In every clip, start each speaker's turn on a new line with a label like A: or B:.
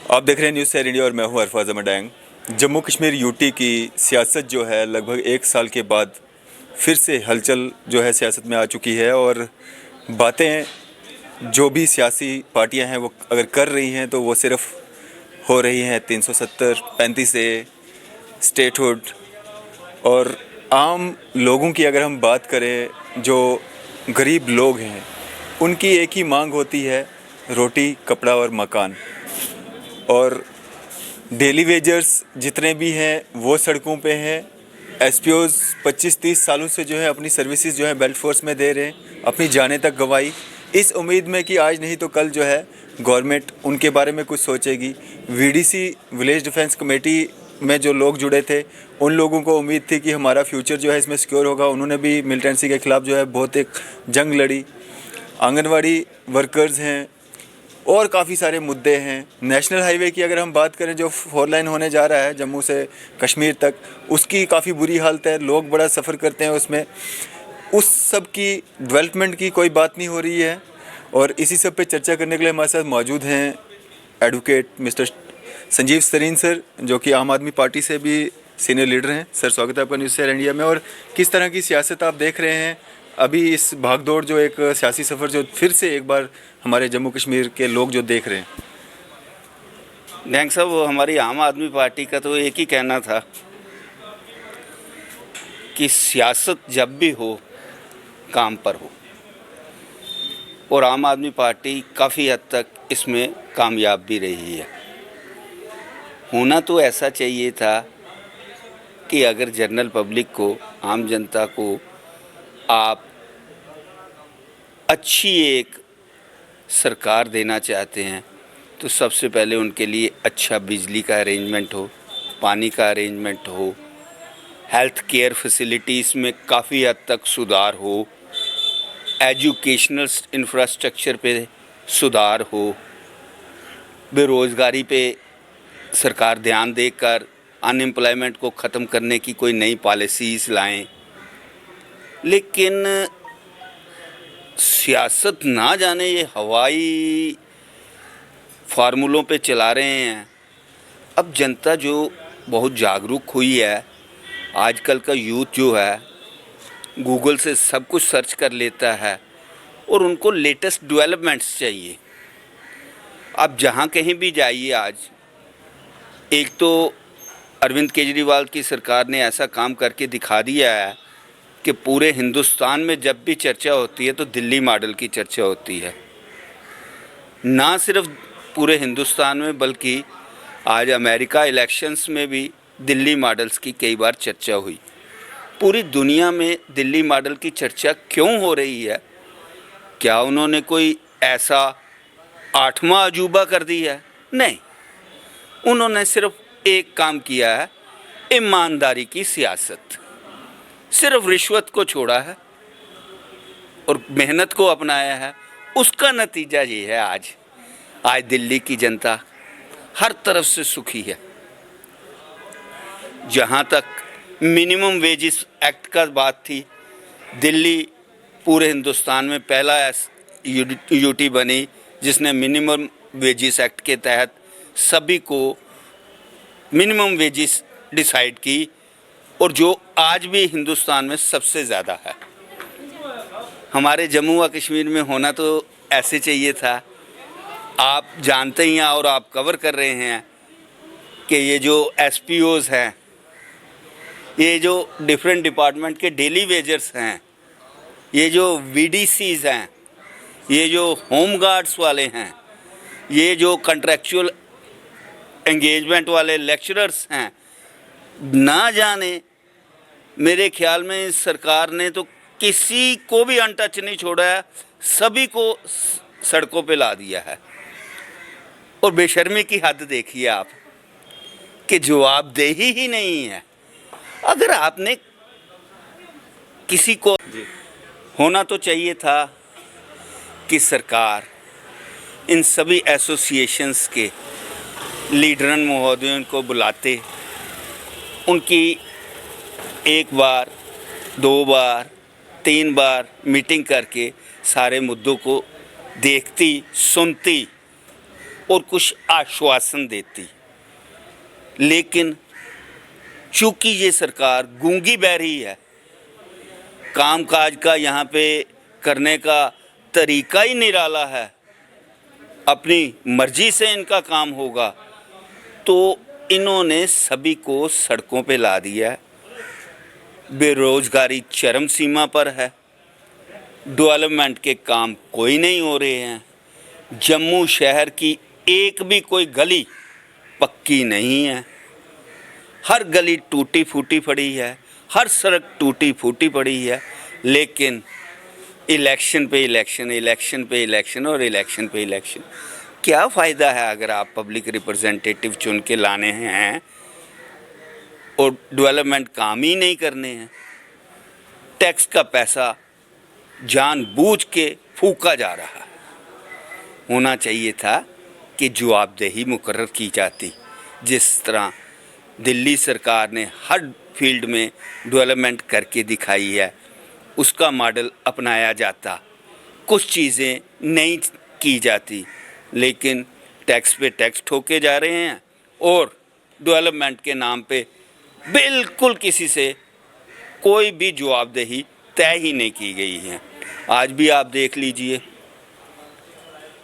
A: आप देख रहे हैं न्यूज़ शेयर इंडिया और मैं हूं अरफाज अहमद डैंग। जम्मू कश्मीर यूटी की सियासत जो है लगभग एक साल के बाद फिर से हलचल जो है सियासत में आ चुकी है और बातें जो भी सियासी पार्टियां हैं वो अगर कर रही हैं तो वो सिर्फ हो रही हैं 370 35 ए स्टेटहुड। और आम लोगों की अगर हम बात करें, जो गरीब लोग हैं उनकी एक ही मांग होती है, रोटी कपड़ा और मकान। और डेली वेजर्स जितने भी हैं वो सड़कों पे हैं। एसपीओज़ 25-30 सालों से जो है अपनी सर्विसेज जो है बेल्ट फोर्स में दे रहे हैं, अपनी जानें तक गंवाई, इस उम्मीद में कि आज नहीं तो कल जो है गवर्नमेंट उनके बारे में कुछ सोचेगी। वीडीसी विलेज डिफेंस कमेटी में जो लोग जुड़े थे उन लोगों को उम्मीद थी कि हमारा फ्यूचर जो है इसमें सिक्योर होगा। उन्होंने भी मिलिटेंसी के ख़िलाफ़ जो है बहुत एक जंग लड़ी। आंगनवाड़ी वर्कर्स हैं और काफ़ी सारे मुद्दे हैं। नेशनल हाईवे की अगर हम बात करें, जो 4 लाइन होने जा रहा है जम्मू से कश्मीर तक, उसकी काफ़ी बुरी हालत है, लोग बड़ा सफ़र करते हैं उसमें। उस सब की डेवलपमेंट की कोई बात नहीं हो रही है। और इसी सब पे चर्चा करने के लिए हमारे साथ मौजूद हैं advocate mister Sanjeev Sareen sir, जो कि आम आदमी पार्टी से भी सीनियर लीडर हैं। सर, स्वागत है आपका न्यूज़ शेयर इंडिया में। और किस तरह की सियासत आप देख रहे हैं अभी, इस भागदौड़ जो एक सियासी सफ़र जो फिर से एक बार हमारे जम्मू कश्मीर के लोग जो देख रहे हैं?
B: डैंग साहब, वो हमारी आम आदमी पार्टी का तो एक ही कहना था कि सियासत जब भी हो काम पर हो, और आम आदमी पार्टी काफ़ी हद तक इसमें कामयाब भी रही है। होना तो ऐसा चाहिए था कि अगर जनरल पब्लिक को, आम जनता को आप अच्छी एक सरकार देना चाहते हैं तो सबसे पहले उनके लिए अच्छा बिजली का अरेंजमेंट हो, पानी का अरेंजमेंट हो, हेल्थ केयर फैसिलिटीज़ में काफ़ी हद तक सुधार हो, एजुकेशनल इंफ्रास्ट्रक्चर पे सुधार हो, बेरोज़गारी पे सरकार ध्यान देकर अनएम्प्लॉयमेंट को ख़त्म करने की कोई नई पॉलिसीज़ लाएं। लेकिन सियासत ना जाने ये हवाई फार्मूलों पे चला रहे हैं। अब जनता जो बहुत जागरूक हुई है, आजकल का यूथ जो है गूगल से सब कुछ सर्च कर लेता है और उनको लेटेस्ट डेवलपमेंट्स चाहिए। अब जहाँ कहीं भी जाइए आज, एक तो अरविंद केजरीवाल की सरकार ने ऐसा काम करके दिखा दिया है कि पूरे हिंदुस्तान में जब भी चर्चा होती है तो दिल्ली मॉडल की चर्चा होती है। ना सिर्फ पूरे हिंदुस्तान में बल्कि आज अमेरिका इलेक्शंस में भी दिल्ली मॉडल्स की कई बार चर्चा हुई। पूरी दुनिया में दिल्ली मॉडल की चर्चा क्यों हो रही है? क्या उन्होंने कोई ऐसा 8वां अजूबा कर दिया है? नहीं, उन्होंने सिर्फ एक काम किया है, ईमानदारी की सियासत। सिर्फ रिश्वत को छोड़ा है और मेहनत को अपनाया है। उसका नतीजा ये है आज दिल्ली की जनता हर तरफ से सुखी है। जहाँ तक मिनिमम वेजेस एक्ट का बात थी, दिल्ली पूरे हिंदुस्तान में पहला यूटी बनी जिसने मिनिमम वेजेस एक्ट के तहत सभी को मिनिमम वेजेस डिसाइड की, और जो आज भी हिंदुस्तान में सबसे ज़्यादा है। हमारे जम्मू व कश्मीर में होना तो ऐसे चाहिए था। आप जानते ही हैं और आप कवर कर रहे हैं कि ये जो एसपीओज़ हैं, ये जो डिफरेंट डिपार्टमेंट के डेली वेजर्स हैं, ये जो वीडीसीज़ हैं, ये जो होम गार्ड्स वाले हैं, ये जो कॉन्ट्रैक्चुअल एंगेजमेंट वाले लेक्चरर्स हैं, ना जाने मेरे ख्याल में इस सरकार ने तो किसी को भी अनटच नहीं छोड़ा है, सभी को सड़कों पे ला दिया है। और बेशर्मी की हद देखिए आप कि जवाबदेही ही नहीं है। अगर आपने किसी को होना तो चाहिए था कि सरकार इन सभी एसोसिएशंस के लीडरन महोदयों को बुलाते, उनकी 1 बार 2 बार 3 बार मीटिंग करके सारे मुद्दों को देखती, सुनती और कुछ आश्वासन देती, लेकिन चूंकि ये सरकार गूंगी बहरी है, कामकाज का यहाँ पे करने का तरीका ही निराला है, अपनी मर्जी से इनका काम होगा, तो इन्होंने सभी को सड़कों पे ला दिया है। बेरोजगारी चरम सीमा पर है, डेवलपमेंट के काम कोई नहीं हो रहे हैं। जम्मू शहर की एक भी कोई गली पक्की नहीं है, हर गली टूटी फूटी पड़ी है, हर सड़क टूटी फूटी पड़ी है। लेकिन इलेक्शन पे इलेक्शन, इलेक्शन पे इलेक्शन और इलेक्शन पे इलेक्शन, क्या फ़ायदा है अगर आप पब्लिक रिप्रेजेंटेटिव चुन के लाने हैं और डेवलपमेंट काम ही नहीं करने हैं। टैक्स का पैसा जानबूझ के फूका जा रहा है। होना चाहिए था कि जवाबदेही मुकर्रर की जाती। जिस तरह दिल्ली सरकार ने हर फील्ड में डेवलपमेंट करके दिखाई है, उसका मॉडल अपनाया जाता। कुछ चीज़ें नहीं की जाती, लेकिन टैक्स पे टैक्स ठोके जा रहे हैं और डेवलपमेंट के नाम पे बिल्कुल किसी से कोई भी जवाबदेही तय ही नहीं की गई है। आज भी आप देख लीजिए,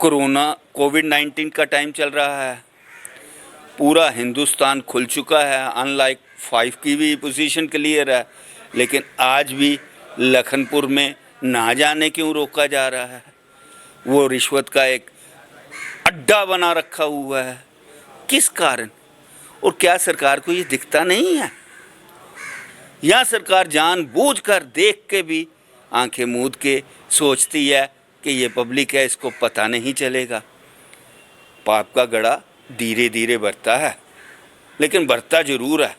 B: कोविड-19 का टाइम चल रहा है, पूरा हिंदुस्तान खुल चुका है, अनलाइक 5 की भी पोजीशन क्लियर है, लेकिन आज भी लखनपुर में ना जाने क्यों रोका जा रहा है। वो रिश्वत का एक अड्डा बना रखा हुआ है, किस कारण? और क्या सरकार को ये दिखता नहीं है? यहाँ सरकार जानबूझकर देख के भी आंखें मूंद के सोचती है कि ये पब्लिक है, इसको पता नहीं चलेगा। पाप का गड़ा धीरे धीरे बढ़ता है, लेकिन बढ़ता ज़रूर है।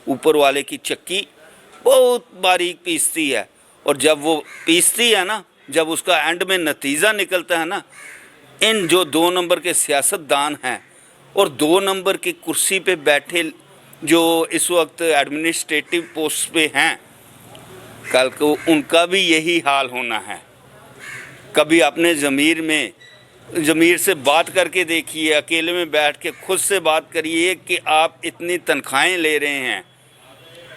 B: ऊपर वाले की चक्की बहुत बारीक पीसती है, और जब वो पीसती है ना, जब उसका एंड में नतीजा निकलता है ना, इन जो 2 नंबर के सियासतदान हैं और 2 नंबर की कुर्सी पे बैठे जो इस वक्त एडमिनिस्ट्रेटिव पोस्ट पे हैं, कल को उनका भी यही हाल होना है। कभी अपने ज़मीर से बात करके देखिए, अकेले में बैठ के खुद से बात करिए कि आप इतनी तनख्वाहें ले रहे हैं,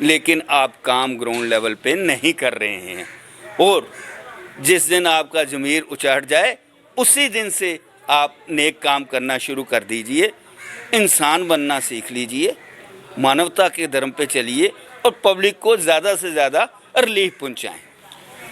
B: लेकिन आप काम ग्राउंड लेवल पे नहीं कर रहे हैं। और जिस दिन आपका ज़मीर उचट जाए, उसी दिन से आप नेक काम करना शुरू कर दीजिए, इंसान बनना सीख लीजिए, मानवता के धर्म पे चलिए और पब्लिक को ज़्यादा से ज़्यादा रिलीफ पहुंचाएं।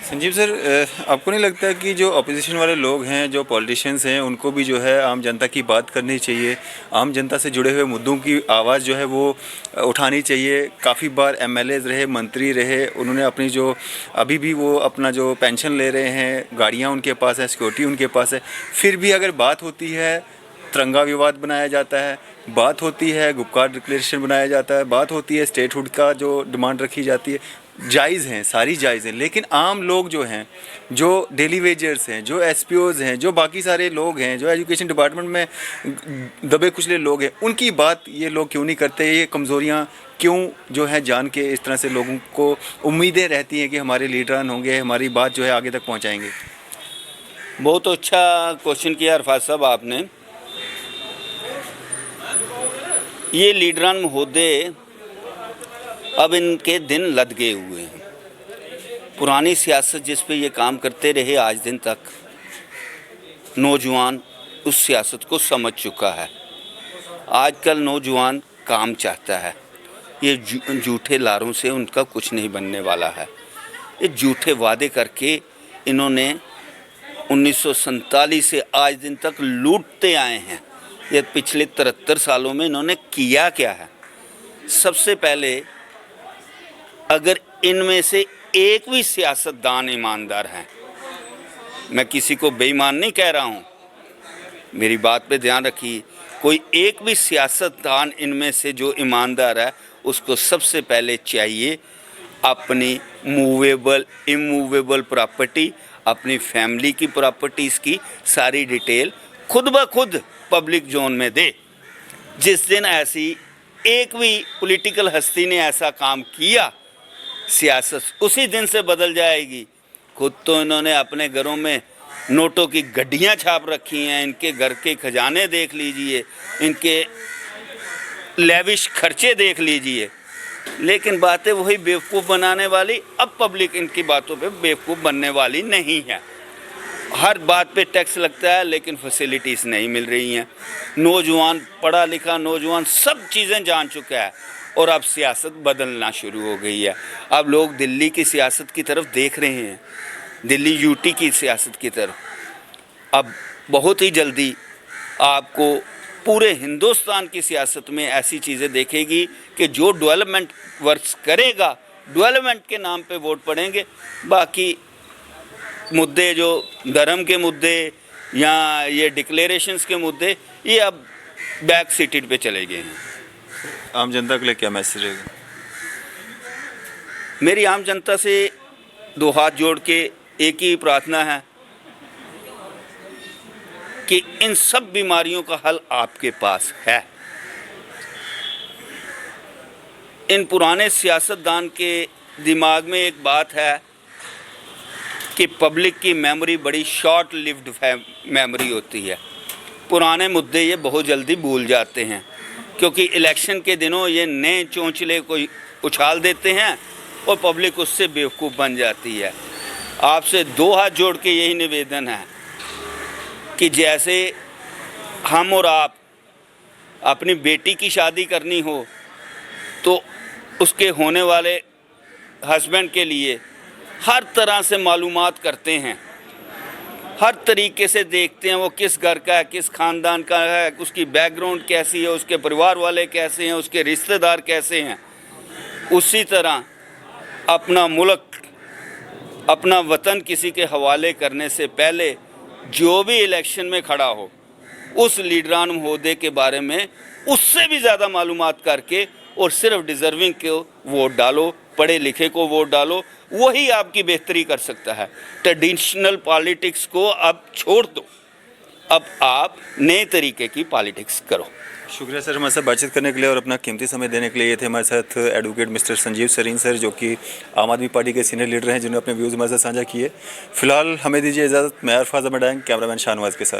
A: संजीव सर, आपको नहीं लगता कि जो अपोजिशन वाले लोग हैं, जो पॉलिटिशियंस हैं, उनको भी जो है आम जनता की बात करनी चाहिए, आम जनता से जुड़े हुए मुद्दों की आवाज़ जो है वो उठानी चाहिए? काफ़ी बार एमएलएज रहे, मंत्री रहे, उन्होंने अपनी जो अभी भी वो अपना जो पेंशन ले रहे हैं, गाड़ियाँ उनके पास है, सिक्योरिटी उनके पास है, फिर भी अगर बात होती है तिरंगा विवाद बनाया जाता है, बात होती है गुपकार डिक्लेरेशन बनाया जाता है, बात होती है स्टेटहुड का जो डिमांड रखी जाती है। जायज़ हैं, सारी जायज़ हैं, लेकिन आम लोग जो हैं, जो डेली वेजर्स हैं, जो एसपीओज़ हैं, जो बाकी सारे लोग हैं, जो एजुकेशन डिपार्टमेंट में दबे कुचले लोग हैं, उनकी बात ये लोग क्यों नहीं करते? ये कमज़ोरियाँ क्यों जो है जान के इस तरह से लोगों को उम्मीदें रहती हैं कि हमारे लीडरान होंगे, हमारी बात जो है आगे तक पहुँचाएँगे?
B: बहुत अच्छा क्वेश्चन किया अरफात साहब आपने। ये लीडरान महोदय अब इनके दिन लद गए हुए हैं। पुरानी सियासत जिस पे ये काम करते रहे आज दिन तक, नौजवान उस सियासत को समझ चुका है। आजकल नौजवान काम चाहता है। ये झूठे लारों से उनका कुछ नहीं बनने वाला है। ये झूठे वादे करके इन्होंने 1947 से आज दिन तक लूटते आए हैं। ये पिछले 73 सालों में इन्होंने किया क्या है? सबसे पहले, अगर इनमें से एक भी सियासतदान ईमानदार हैं, मैं किसी को बेईमान नहीं कह रहा हूँ, मेरी बात पे ध्यान रखिए, कोई एक भी सियासतदान इनमें से जो ईमानदार है, उसको सबसे पहले चाहिए अपनी मूवेबल इमूवेबल प्रॉपर्टी, अपनी फैमिली की प्रॉपर्टीज़ की सारी डिटेल खुद ब खुद पब्लिक जोन में दे। जिस दिन ऐसी एक भी पॉलिटिकल हस्ती ने ऐसा काम किया, सियासत उसी दिन से बदल जाएगी। खुद तो इन्होंने अपने घरों में नोटों की गड्डियाँ छाप रखी हैं, इनके घर के खजाने देख लीजिए, इनके लेविश खर्चे देख लीजिए, लेकिन बातें वही बेवकूफ़ बनाने वाली। अब पब्लिक इनकी बातों पे बेवकूफ़ बनने वाली नहीं है। हर बात पे टैक्स लगता है लेकिन फैसिलिटीज़ नहीं मिल रही हैं। नौजवान, पढ़ा लिखा नौजवान सब चीज़ें जान चुका है और अब सियासत बदलना शुरू हो गई है। अब लोग दिल्ली की सियासत की तरफ देख रहे हैं, दिल्ली यूटी की सियासत की तरफ। अब बहुत ही जल्दी आपको पूरे हिंदुस्तान की सियासत में ऐसी चीज़ें देखेगी कि जो डेवलपमेंट वर्क्स करेगा, डेवलपमेंट के नाम पे वोट पड़ेंगे। बाकी मुद्दे जो धर्म के मुद्दे या ये डिक्लेरेशंस के मुद्दे, ये अब बैक सीटेड पे चले गए हैं।
A: आम जनता के लिए क्या मैसेज रहेगा?
B: मेरी आम जनता से दो हाथ जोड़ के एक ही प्रार्थना है कि इन सब बीमारियों का हल आपके पास है। इन पुराने सियासतदान के दिमाग में एक बात है कि पब्लिक की मेमोरी बड़ी शॉर्ट लिव्ड मेमोरी होती है। पुराने मुद्दे ये बहुत जल्दी भूल जाते हैं, क्योंकि इलेक्शन के दिनों ये नए चोंचले को उछाल देते हैं और पब्लिक उससे बेवकूफ़ बन जाती है। आपसे दो हाथ जोड़ के यही निवेदन है कि जैसे हम और आप अपनी बेटी की शादी करनी हो तो उसके होने वाले हस्बैंड के लिए हर तरह से मालूमात करते हैं, हर तरीके से देखते हैं वो किस घर का है, किस ख़ानदान का है, उसकी बैकग्राउंड कैसी है, उसके परिवार वाले कैसे हैं, उसके रिश्तेदार कैसे हैं। उसी तरह अपना मुल्क, अपना वतन किसी के हवाले करने से पहले जो भी इलेक्शन में खड़ा हो उस लीडरान महोदय के बारे में उससे भी ज़्यादा मालूमात करके और सिर्फ डिज़र्विंग को वोट डालो, पढ़े लिखे को वोट डालो, वही आपकी बेहतरी कर सकता है। ट्रेडिशनल पॉलिटिक्स को अब छोड़ दो, अब आप नए तरीके की पॉलिटिक्स करो।
A: शुक्रिया सर हमारे साथ बातचीत करने के लिए और अपना कीमती समय देने के लिए। ये थे हमारे साथ advocate mister Sanjeev Sareen sir, जो कि आम आदमी पार्टी के सीनियर लीडर हैं, जिन्होंने अपने व्यूज़ हमारे साथ साझा किए। फिलहाल हमें दीजिए इजाज़त। मैं अरफाज अहमद, कैमरामैन शाहनवाज के साथ।